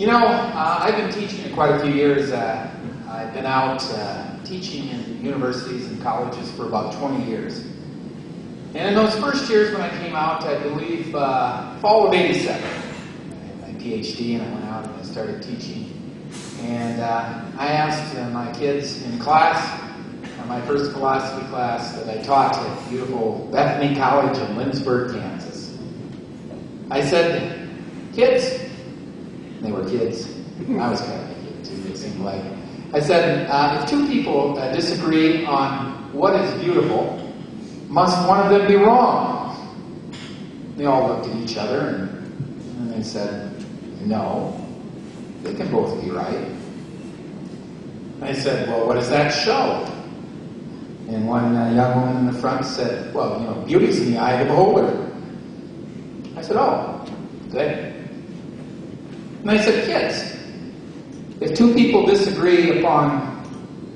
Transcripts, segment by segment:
I've been teaching for quite a few years. I've been out teaching in universities and colleges for about 20 years. And in those first years when I came out, I believe fall of '87, I had my Ph.D. and I went out and I started teaching. And I asked my kids in class, my first philosophy class that I taught at beautiful Bethany College in Lindsborg, Kansas. I said, kids, and they were kids. I was kind of a kid too, it seemed like. I said, if two people disagree on what is beautiful, must one of them be wrong? They all looked at each other and they said, no, they can both be right. I said, well, what does that show? And one young woman in the front said, well, beauty's in the eye of the beholder. I said, oh, good. And I said, kids, if two people disagree upon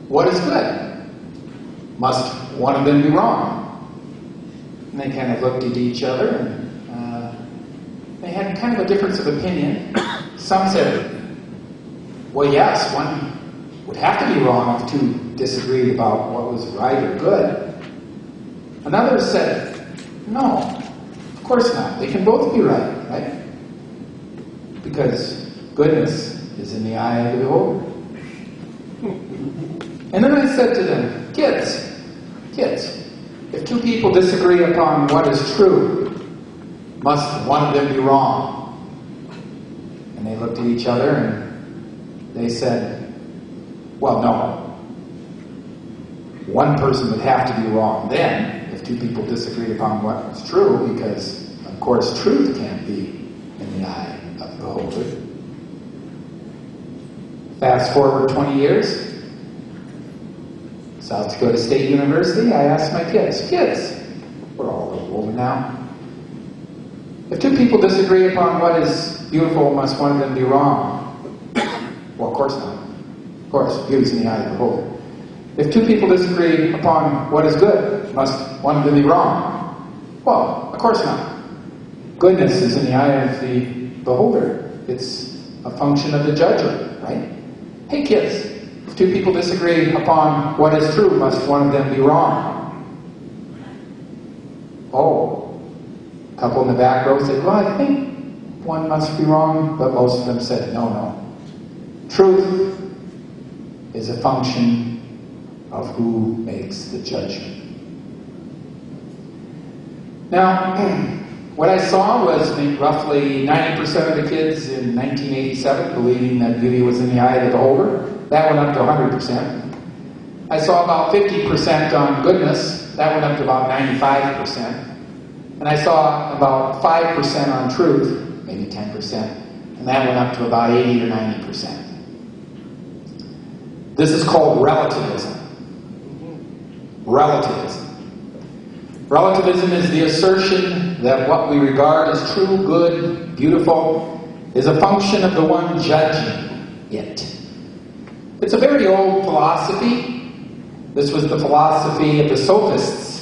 what is good, must one of them be wrong? And they kind of looked at each other and they had kind of a difference of opinion. Some said, well, yes, one would have to be wrong if two disagreed about what was right or good. Another said, no, of course not. They can both be right? Because goodness is in the eye of the beholder. And then I said to them, kids, if two people disagree upon what is true, must one of them be wrong? And they looked at each other and they said, well, no. One person would have to be wrong then if two people disagreed upon what was true, because, of course, truth can't be in the eye of the beholder. Fast forward 20 years, South Dakota State University, I asked my kids, we're all a little older now, if two people disagree upon what is beautiful, must one of them be wrong? Well, of course not. Of course, beauty's in the eye of the beholder. If two people disagree upon what is good, must one of them be wrong? Well, of course not. Goodness is in the eye of the beholder. It's a function of the judger, right? Hey kids, if two people disagree upon what is true, must one of them be wrong? Oh, a couple in the back row said, well, I think one must be wrong, but most of them said, no. Truth is a function of who makes the judgment. Now, what I saw was roughly 90% of the kids in 1987 believing that beauty was in the eye of the beholder. That went up to 100%. I saw about 50% on goodness. That went up to about 95%. And I saw about 5% on truth, maybe 10%, and that went up to about 80 or 90%. This is called relativism. Relativism is the assertion that what we regard as true, good, beautiful, is a function of the one judging it. It's a very old philosophy. This was the philosophy of the sophists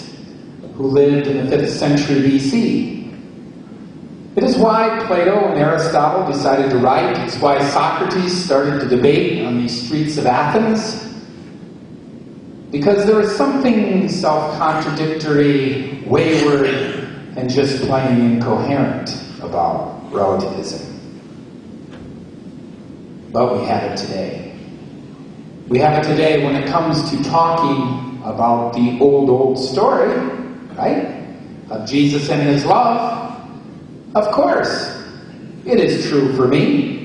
who lived in the 5th century BC. It is why Plato and Aristotle decided to write. It's why Socrates started to debate on the streets of Athens. Because there is something self-contradictory, wayward, and just plain incoherent about relativism. But we have it today. We have it today when it comes to talking about the old story, right? Of Jesus and His love. Of course, it is true for me.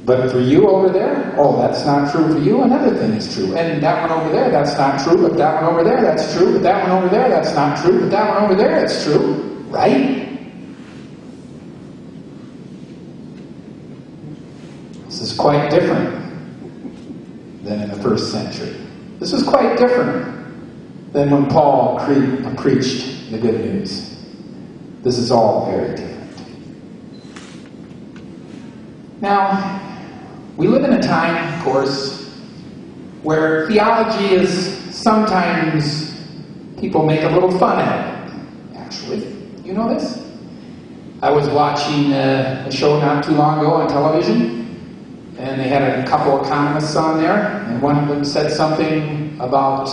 But for you over there, oh, that's not true for you. Another thing is true. And that one over there, that's not true. But that one over there, that's true. But that one over there, that's not true. But that one over there, that's true. Right? This is quite different than in the 1st century. This is quite different than when Paul preached the good news. This is all very different. Now, we live in a time, of course, where theology is sometimes people make a little fun at it. Actually, you know this? I was watching a show not too long ago on television, and they had a couple economists on there, and one of them said something about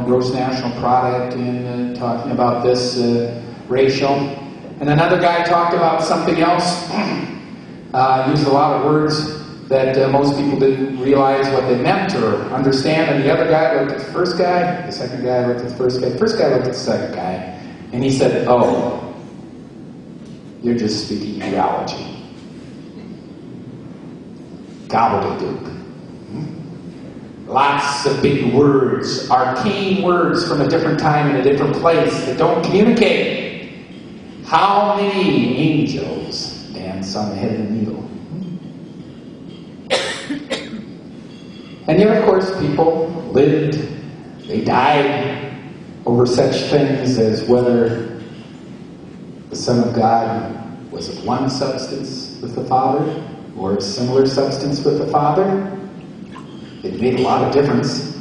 gross national product and talking about this ratio, and another guy talked about something else, used a lot of words that most people didn't realize what they meant or understand, and the other guy looked at the first guy, the second guy looked at the first guy looked at the second guy, and he said, "Oh, you're just speaking theology. Gobbledygook. Lots of big words, arcane words from a different time in a different place that don't communicate. How many angels dance on the head of the needle?" And yet, of course, people lived, they died over such things as whether the Son of God was of one substance with the Father or a similar substance with the Father. It made a lot of difference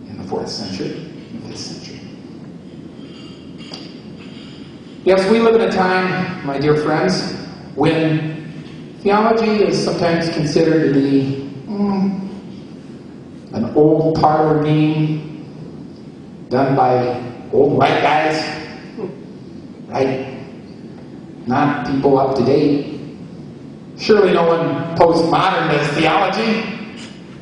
in the 4th century, 5th century. Yes, we live in a time, my dear friends, when theology is sometimes considered to be an old parlor game done by old white guys, right? Not people up to date. Surely no one postmodern does theology.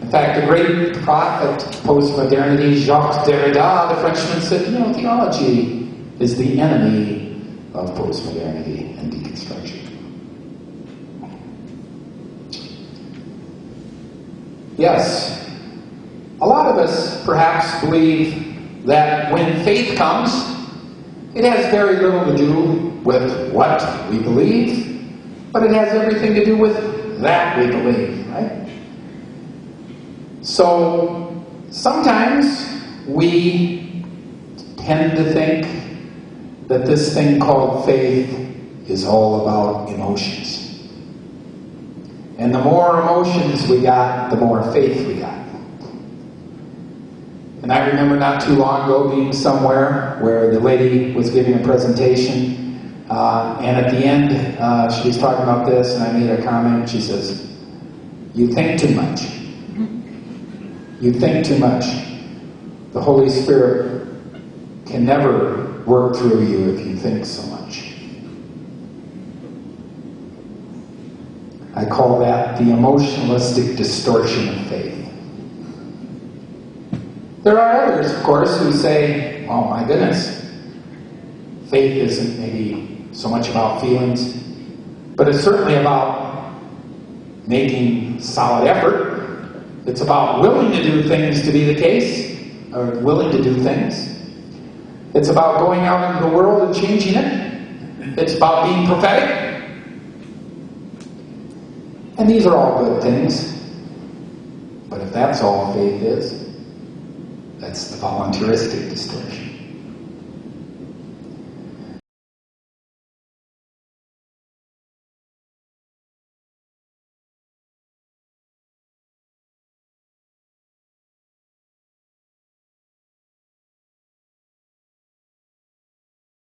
In fact, the great prophet of postmodernity, Jacques Derrida, the Frenchman, said, theology is the enemy of postmodernity and deconstruction. Yes, a lot of us perhaps believe that when faith comes, it has very little to do with what we believe, but it has everything to do with that we believe, right? So sometimes we tend to think that this thing called faith is all about emotions. And the more emotions we got, the more faith we got. And I remember not too long ago being somewhere where the lady was giving a presentation, and at the end she was talking about this, and I made a comment. She says, "You think too much. You think too much. The Holy Spirit can never work through you if you think so much." I call that the emotionalistic distortion of faith. There are others, of course, who say, "Oh my goodness, faith isn't maybe so much about feelings, but it's certainly about making solid effort. It's about willing to do things to be the case, or willing to do things. It's about going out into the world and changing it. It's about being prophetic." And these are all good things. But if that's all faith is, that's the voluntaristic distortion.